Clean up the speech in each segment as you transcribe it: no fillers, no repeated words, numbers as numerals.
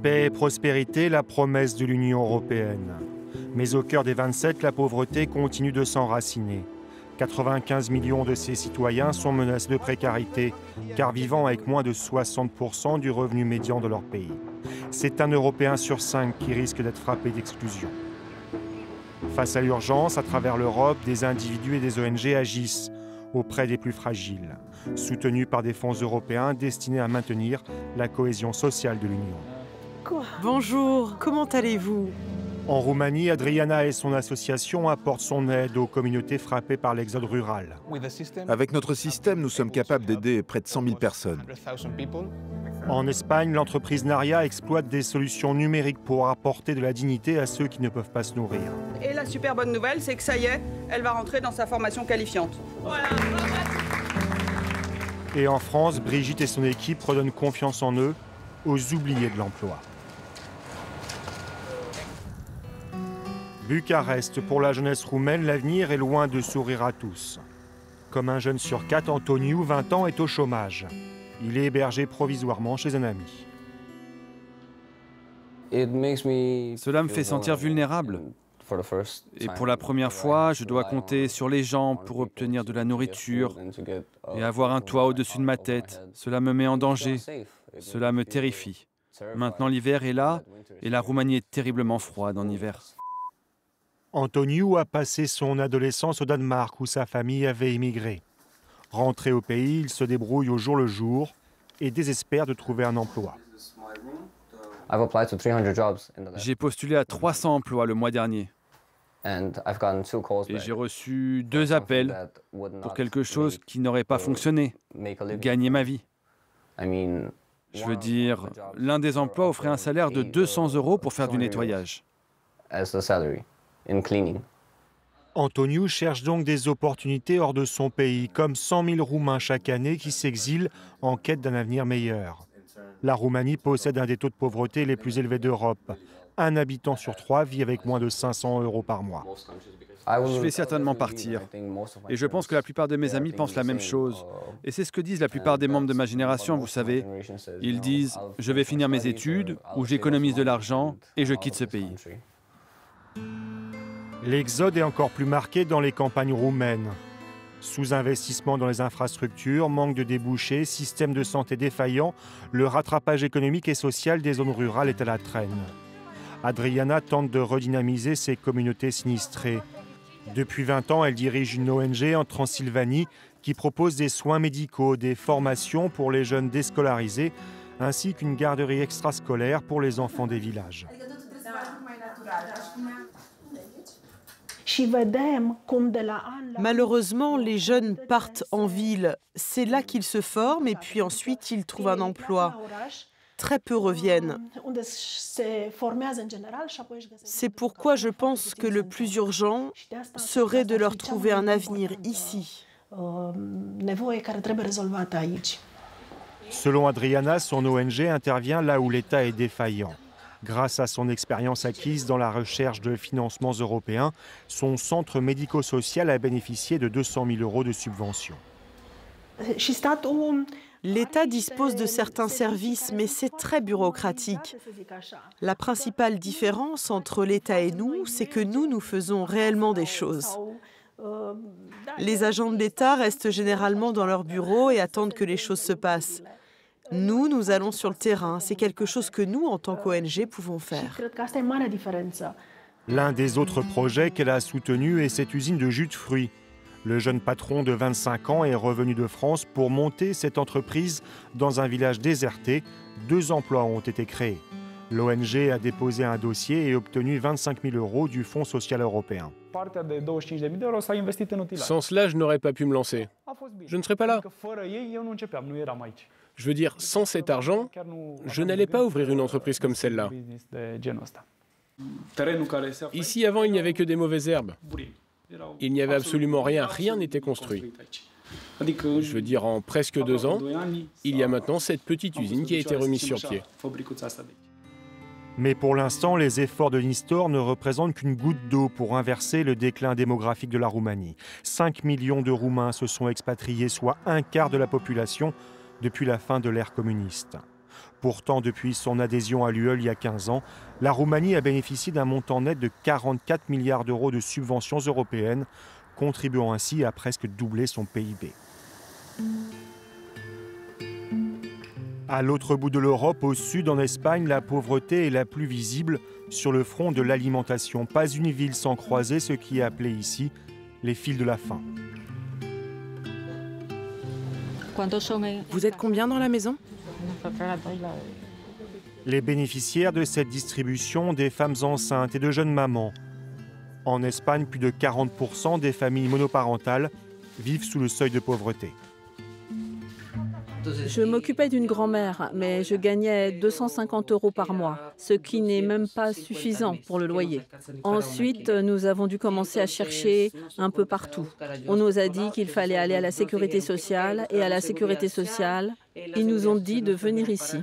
Paix et prospérité, la promesse de l'Union européenne. Mais au cœur des 27, la pauvreté continue de s'enraciner. 95 millions de ses citoyens sont menacés de précarité, car vivant avec moins de 60% du revenu médian de leur pays. C'est un Européen sur 5 qui risque d'être frappé d'exclusion. Face à l'urgence, à travers l'Europe, des individus et des ONG agissent auprès des plus fragiles, soutenus par des fonds européens destinés à maintenir la cohésion sociale de l'Union. Bonjour, comment allez-vous? En Roumanie, Adriana et son association apportent son aide aux communautés frappées par l'exode rural. Avec notre système, nous sommes capables d'aider près de 100 000 personnes. En Espagne, l'entreprise Naria exploite des solutions numériques pour apporter de la dignité à ceux qui ne peuvent pas se nourrir. Et la super bonne nouvelle, c'est que ça y est, elle va rentrer dans sa formation qualifiante. Voilà. Et en France, Brigitte et son équipe redonnent confiance en eux aux oubliés de l'emploi. Bucarest, pour la jeunesse roumaine, l'avenir est loin de sourire à tous. Comme un jeune sur 4, Antoniu, 20 ans, est au chômage. Il est hébergé provisoirement chez un ami. Cela me fait sentir vulnérable. Et pour la première fois, je dois compter sur les gens pour obtenir de la nourriture et avoir un toit au-dessus de ma tête. Cela me met en danger. Cela me terrifie. Maintenant, l'hiver est là et la Roumanie est terriblement froide en hiver. Antoniu a passé son adolescence au Danemark où sa famille avait émigré. Rentré au pays, il se débrouille au jour le jour et désespère de trouver un emploi. J'ai postulé à 300 emplois le mois dernier. Et j'ai reçu 2 appels pour quelque chose qui n'aurait pas fonctionné, gagner ma vie. Je veux dire, l'un des emplois offrait un salaire de 200 € pour faire du nettoyage. Antoniu cherche donc des opportunités hors de son pays, comme 100 000 Roumains chaque année qui s'exilent en quête d'un avenir meilleur. La Roumanie possède un des taux de pauvreté les plus élevés d'Europe. Un habitant sur 3 vit avec moins de 500 € par mois. Je vais certainement partir. Et je pense que la plupart de mes amis pensent la même chose. Et c'est ce que disent la plupart des membres de ma génération, vous savez. Ils disent « je vais finir mes études » ou « j'économise de l'argent et je quitte ce pays ». L'exode est encore plus marqué dans les campagnes roumaines. Sous-investissement dans les infrastructures, manque de débouchés, système de santé défaillant, le rattrapage économique et social des zones rurales est à la traîne. Adriana tente de redynamiser ces communautés sinistrées. Depuis 20 ans, elle dirige une ONG en Transylvanie qui propose des soins médicaux, des formations pour les jeunes déscolarisés, ainsi qu'une garderie extrascolaire pour les enfants des villages. Malheureusement, les jeunes partent en ville. C'est là qu'ils se forment et puis ensuite ils trouvent un emploi. Très peu reviennent. C'est pourquoi je pense que le plus urgent serait de leur trouver un avenir ici. Selon Adriana, son ONG intervient là où l'État est défaillant. Grâce à son expérience acquise dans la recherche de financements européens, son centre médico-social a bénéficié de 200 000 € de subventions. L'État dispose de certains services, mais c'est très bureaucratique. La principale différence entre l'État et nous, c'est que nous faisons réellement des choses. Les agents de l'État restent généralement dans leur bureau et attendent que les choses se passent. Nous allons sur le terrain. C'est quelque chose que nous, en tant qu'ONG, pouvons faire. L'un des autres projets qu'elle a soutenu est cette usine de jus de fruits. Le jeune patron de 25 ans est revenu de France pour monter cette entreprise dans un village déserté. 2 emplois ont été créés. L'ONG a déposé un dossier et obtenu 25 000 € du Fonds social européen. Sans cela, je n'aurais pas pu me lancer. Je ne serais pas là. Je veux dire, sans cet argent, je n'allais pas ouvrir une entreprise comme celle-là. Ici, avant, il n'y avait que des mauvaises herbes. Il n'y avait absolument rien, rien n'était construit. Je veux dire, en presque 2 ans, il y a maintenant cette petite usine qui a été remise sur pied. Mais pour l'instant, les efforts de Nistor ne représentent qu'une goutte d'eau pour inverser le déclin démographique de la Roumanie. 5 millions de Roumains se sont expatriés, soit un quart de la population, depuis la fin de l'ère communiste. Pourtant, depuis son adhésion à l'UE il y a 15 ans, la Roumanie a bénéficié d'un montant net de 44 milliards d'euros de subventions européennes, contribuant ainsi à presque doubler son PIB. À l'autre bout de l'Europe, au sud, en Espagne, la pauvreté est la plus visible sur le front de l'alimentation. Pas une ville sans croiser ce qui est appelé ici les fils de la faim. Vous êtes combien dans la maison? Les bénéficiaires de cette distribution, des femmes enceintes et de jeunes mamans. En Espagne, plus de 40% des familles monoparentales vivent sous le seuil de pauvreté. Je m'occupais d'une grand-mère, mais je gagnais 250 € par mois, ce qui n'est même pas suffisant pour le loyer. Ensuite, nous avons dû commencer à chercher un peu partout. On nous a dit qu'il fallait aller à la sécurité sociale, et à la sécurité sociale, ils nous ont dit de venir ici.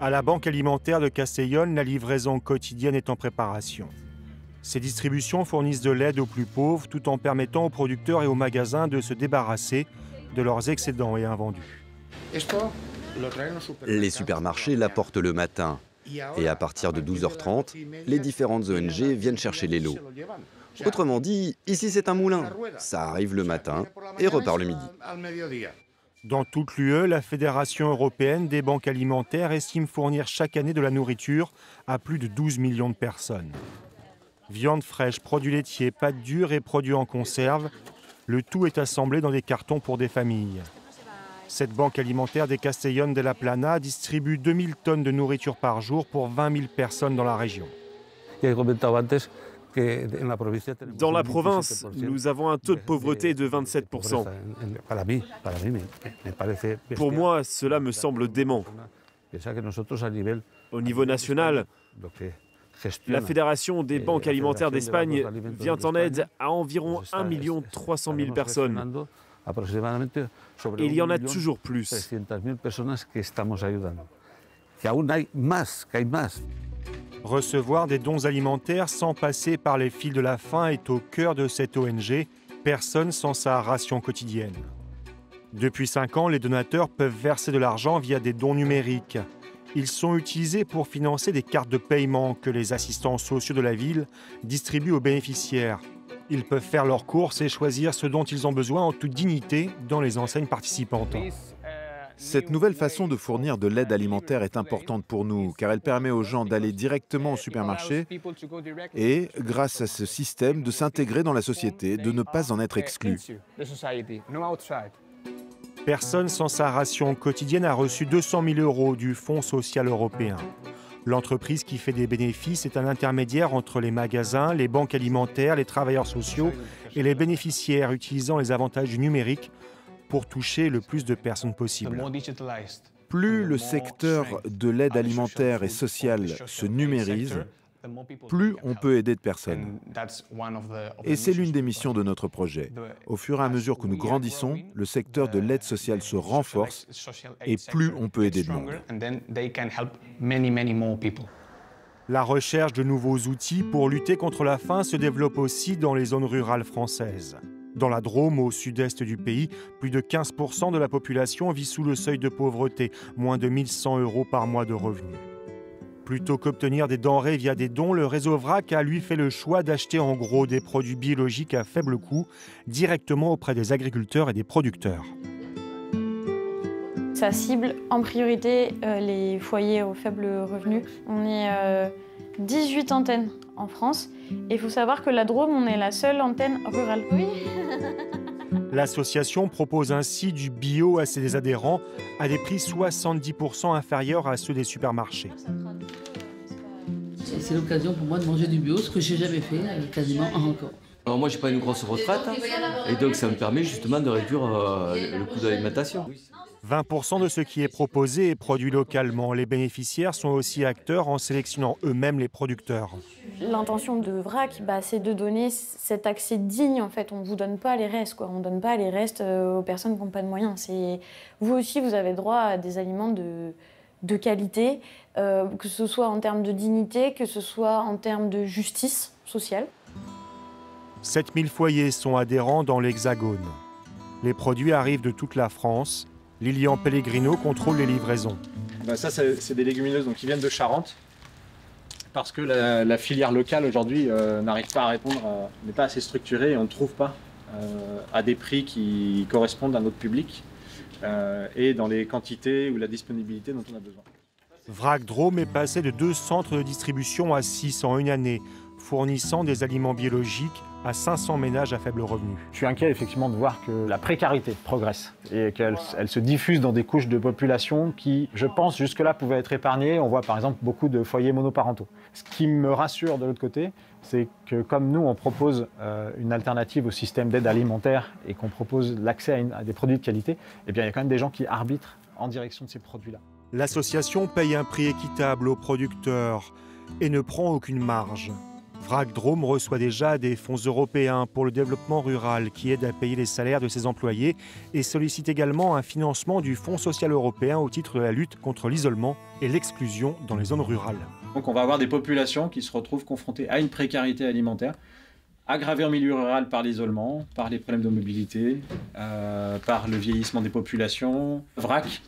À la Banque alimentaire de Castellón, la livraison quotidienne est en préparation. Ces distributions fournissent de l'aide aux plus pauvres tout en permettant aux producteurs et aux magasins de se débarrasser de leurs excédents et invendus. Les supermarchés l'apportent le matin. Et à partir de 12h30, les différentes ONG viennent chercher les lots. Autrement dit, ici c'est un moulin. Ça arrive le matin et repart le midi. Dans toute l'UE, la Fédération européenne des banques alimentaires estime fournir chaque année de la nourriture à plus de 12 millions de personnes. Viande fraîche, produits laitiers, pâtes dures et produits en conserve, le tout est assemblé dans des cartons pour des familles. Cette banque alimentaire des Castellón de la Plana distribue 2000 tonnes de nourriture par jour pour 20 000 personnes dans la région. Dans la province, nous avons un taux de pauvreté de 27%. Pour moi, cela me semble dément. Au niveau national, la Fédération des banques alimentaires d'Espagne vient en aide à environ 1 300 000 personnes. Et il y en a toujours plus. Recevoir des dons alimentaires sans passer par les fils de la faim est au cœur de cette ONG, personne sans sa ration quotidienne. Depuis 5 ans, les donateurs peuvent verser de l'argent via des dons numériques. Ils sont utilisés pour financer des cartes de paiement que les assistants sociaux de la ville distribuent aux bénéficiaires. Ils peuvent faire leurs courses et choisir ce dont ils ont besoin en toute dignité dans les enseignes participantes. Cette nouvelle façon de fournir de l'aide alimentaire est importante pour nous, car elle permet aux gens d'aller directement au supermarché et, grâce à ce système, de s'intégrer dans la société, de ne pas en être exclus. Personne sans sa ration quotidienne a reçu 200 000 € du Fonds social européen. L'entreprise qui fait des bénéfices est un intermédiaire entre les magasins, les banques alimentaires, les travailleurs sociaux et les bénéficiaires utilisant les avantages du numérique pour toucher le plus de personnes possible. Plus le secteur de l'aide alimentaire et sociale se numérise, plus on peut aider de personnes. Et c'est l'une des missions de notre projet. Au fur et à mesure que nous grandissons, le secteur de l'aide sociale se renforce et plus on peut aider de monde. La recherche de nouveaux outils pour lutter contre la faim se développe aussi dans les zones rurales françaises. Dans la Drôme, au sud-est du pays, plus de 15% de la population vit sous le seuil de pauvreté, moins de 1 100 € par mois de revenus. Plutôt qu'obtenir des denrées via des dons, le réseau VRAC a lui fait le choix d'acheter en gros des produits biologiques à faible coût directement auprès des agriculteurs et des producteurs. Ça cible en priorité les foyers aux faibles revenus. On est 18 antennes en France et il faut savoir que la Drôme, on est la seule antenne rurale. Oui. L'association propose ainsi du bio à ses adhérents à des prix 70% inférieurs à ceux des supermarchés. C'est l'occasion pour moi de manger du bio, ce que j'ai jamais fait quasiment encore. Alors moi, j'ai pas une grosse retraite et donc ça me permet justement de réduire le coût de l'alimentation. 20% de ce qui est proposé est produit localement. Les bénéficiaires sont aussi acteurs en sélectionnant eux-mêmes les producteurs. L'intention de VRAC, c'est de donner cet accès digne. En fait, on ne vous donne pas les restes, quoi. On ne donne pas les restes aux personnes qui n'ont pas de moyens. Vous aussi, vous avez droit à des aliments de qualité, que ce soit en termes de dignité, que ce soit en termes de justice sociale. 7000 foyers sont adhérents dans l'Hexagone. Les produits arrivent de toute la France. Lilian Pellegrino contrôle les livraisons. Ça, c'est des légumineuses qui viennent de Charente, parce que la filière locale aujourd'hui n'arrive pas à répondre, n'est pas assez structurée et on ne trouve pas à des prix qui correspondent à notre public et dans les quantités ou la disponibilité dont on a besoin. Vrac Drôme est passé de 2 centres de distribution à 6 en une année, fournissant des aliments biologiques à 500 ménages à faible revenu. Je suis inquiet effectivement de voir que la précarité progresse et qu'elle se diffuse dans des couches de population qui, je pense, jusque-là pouvaient être épargnées. On voit par exemple beaucoup de foyers monoparentaux. Ce qui me rassure de l'autre côté, c'est que comme nous, on propose une alternative au système d'aide alimentaire et qu'on propose l'accès à des produits de qualité, eh bien, il y a quand même des gens qui arbitrent en direction de ces produits-là. L'association paye un prix équitable aux producteurs et ne prend aucune marge. Vrac Drôme reçoit déjà des fonds européens pour le développement rural qui aident à payer les salaires de ses employés et sollicite également un financement du Fonds social européen au titre de la lutte contre l'isolement et l'exclusion dans les zones rurales. Donc on va avoir des populations qui se retrouvent confrontées à une précarité alimentaire, aggravée en milieu rural par l'isolement, par les problèmes de mobilité, par le vieillissement des populations. Vrac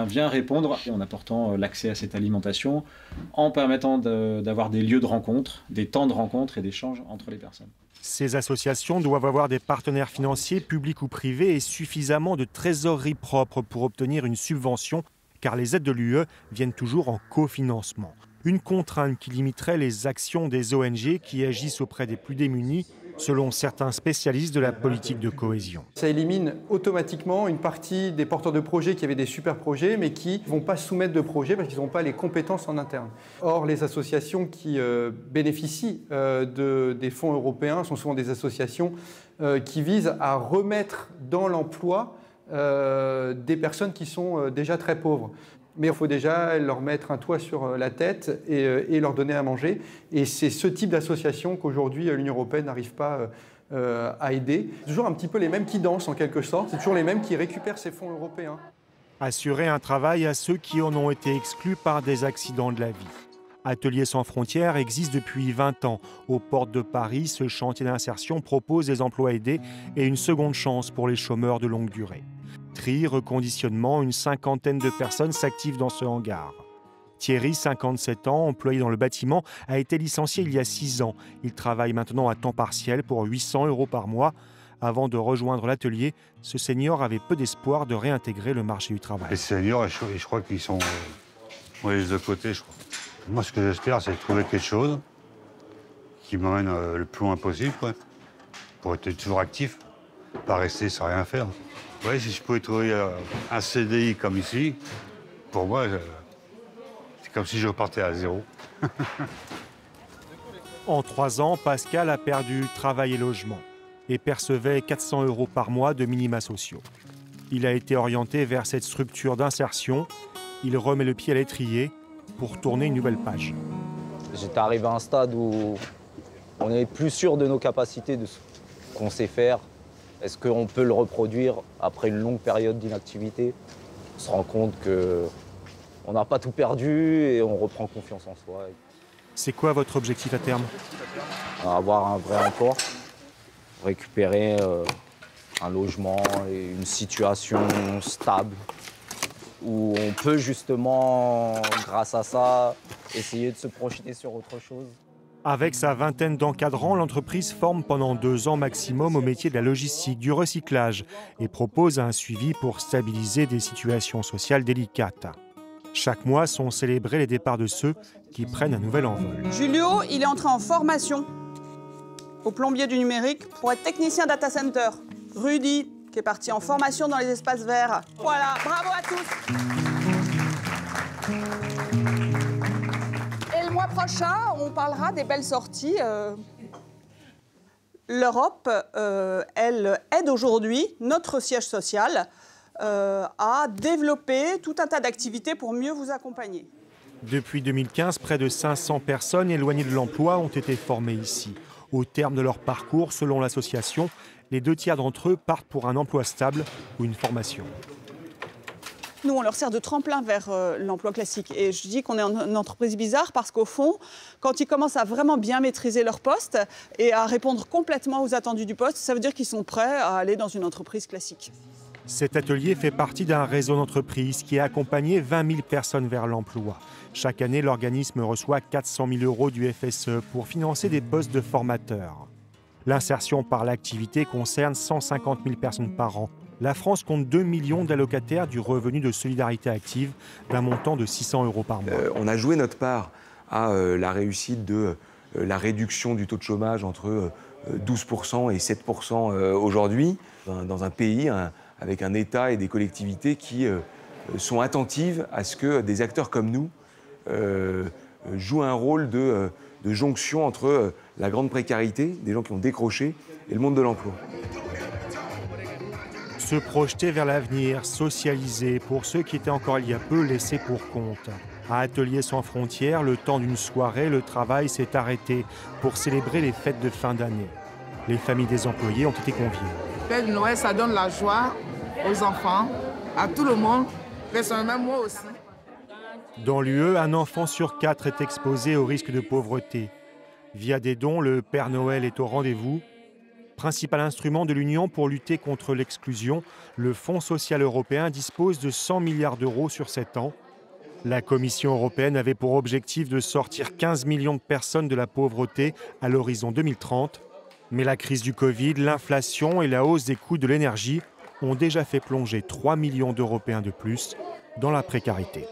vient répondre en apportant l'accès à cette alimentation, en permettant d'avoir des lieux de rencontre, des temps de rencontre et d'échange entre les personnes. Ces associations doivent avoir des partenaires financiers, publics ou privés, et suffisamment de trésorerie propre pour obtenir une subvention, car les aides de l'UE viennent toujours en cofinancement. Une contrainte qui limiterait les actions des ONG qui agissent auprès des plus démunis, selon certains spécialistes de la politique de cohésion. Ça élimine automatiquement une partie des porteurs de projets qui avaient des super projets, mais qui ne vont pas soumettre de projet parce qu'ils n'ont pas les compétences en interne. Or, les associations qui bénéficient des fonds européens sont souvent des associations qui visent à remettre dans l'emploi des personnes qui sont déjà très pauvres. Mais il faut déjà leur mettre un toit sur la tête et leur donner à manger. Et c'est ce type d'association qu'aujourd'hui l'Union européenne n'arrive pas à aider. C'est toujours un petit peu les mêmes qui dansent en quelque sorte, c'est toujours les mêmes qui récupèrent ces fonds européens. Assurer un travail à ceux qui en ont été exclus par des accidents de la vie. Ateliers sans frontières existe depuis 20 ans. Aux portes de Paris, ce chantier d'insertion propose des emplois aidés et une seconde chance pour les chômeurs de longue durée. Tri, reconditionnement, une 50aine de personnes s'activent dans ce hangar. Thierry, 57 ans, employé dans le bâtiment, a été licencié il y a 6 ans. Il travaille maintenant à temps partiel pour 800 € par mois. Avant de rejoindre l'atelier, ce senior avait peu d'espoir de réintégrer le marché du travail. Les seniors, je crois qu'ils sont les deux côtés, je crois. Moi, ce que j'espère, c'est de trouver quelque chose qui m'emmène le plus loin possible, quoi, pour être toujours actif, pas rester sans rien faire. Ouais, si je pouvais trouver un CDI comme ici, pour moi, c'est comme si je repartais à zéro. En 3 ans, Pascal a perdu travail et logement et percevait 400 € par mois de minima sociaux. Il a été orienté vers cette structure d'insertion. Il remet le pied à l'étrier pour tourner une nouvelle page. J'étais arrivé à un stade où on n'est plus sûr de nos capacités, de ce qu'on sait faire. Est-ce qu'on peut le reproduire après une longue période d'inactivité? On se rend compte qu'on n'a pas tout perdu et on reprend confiance en soi. C'est quoi votre objectif à terme? Avoir un vrai emploi, récupérer un logement et une situation stable où on peut justement, grâce à ça, essayer de se projeter sur autre chose. Avec sa vingtaine d'encadrants, l'entreprise forme pendant 2 ans maximum au métier de la logistique, du recyclage et propose un suivi pour stabiliser des situations sociales délicates. Chaque mois sont célébrés les départs de ceux qui prennent un nouvel envol. Julio, il est entré en formation au plombier du numérique pour être technicien data center. Rudy, qui est parti en formation dans les espaces verts. Voilà, bravo à tous. Et le mois prochain, on parlera des belles sorties. L'Europe, elle aide aujourd'hui notre siège social à développer tout un tas d'activités pour mieux vous accompagner. Depuis 2015, près de 500 personnes éloignées de l'emploi ont été formées ici. Au terme de leur parcours, selon l'association, les 2 tiers d'entre eux partent pour un emploi stable ou une formation. Nous, on leur sert de tremplin vers l'emploi classique. Et je dis qu'on est une entreprise bizarre parce qu'au fond, quand ils commencent à vraiment bien maîtriser leur poste et à répondre complètement aux attendus du poste, ça veut dire qu'ils sont prêts à aller dans une entreprise classique. Cet atelier fait partie d'un réseau d'entreprises qui a accompagné 20 000 personnes vers l'emploi. Chaque année, l'organisme reçoit 400 000 € du FSE pour financer des postes de formateurs. L'insertion par l'activité concerne 150 000 personnes par an. La France compte 2 millions d'allocataires du revenu de solidarité active d'un montant de 600 € par mois. On a joué notre part à la réussite de la réduction du taux de chômage entre 12% et 7% aujourd'hui, dans un pays avec un État et des collectivités qui sont attentives à ce que des acteurs comme nous jouent un rôle de jonction entre la grande précarité, des gens qui ont décroché, et le monde de l'emploi. Se projeter vers l'avenir, socialiser pour ceux qui étaient encore il y a peu laissés pour compte. À Ateliers sans frontières, le temps d'une soirée, le travail s'est arrêté pour célébrer les fêtes de fin d'année. Les familles des employés ont été conviées. Fête de Noël, ça donne la joie aux enfants, à tout le monde, personnellement moi aussi. Dans l'UE, un enfant sur 4 est exposé au risque de pauvreté. Via des dons, le Père Noël est au rendez-vous. Principal instrument de l'Union pour lutter contre l'exclusion, le Fonds social européen dispose de 100 milliards d'euros sur 7 ans. La Commission européenne avait pour objectif de sortir 15 millions de personnes de la pauvreté à l'horizon 2030. Mais la crise du Covid, l'inflation et la hausse des coûts de l'énergie ont déjà fait plonger 3 millions d'Européens de plus dans la précarité.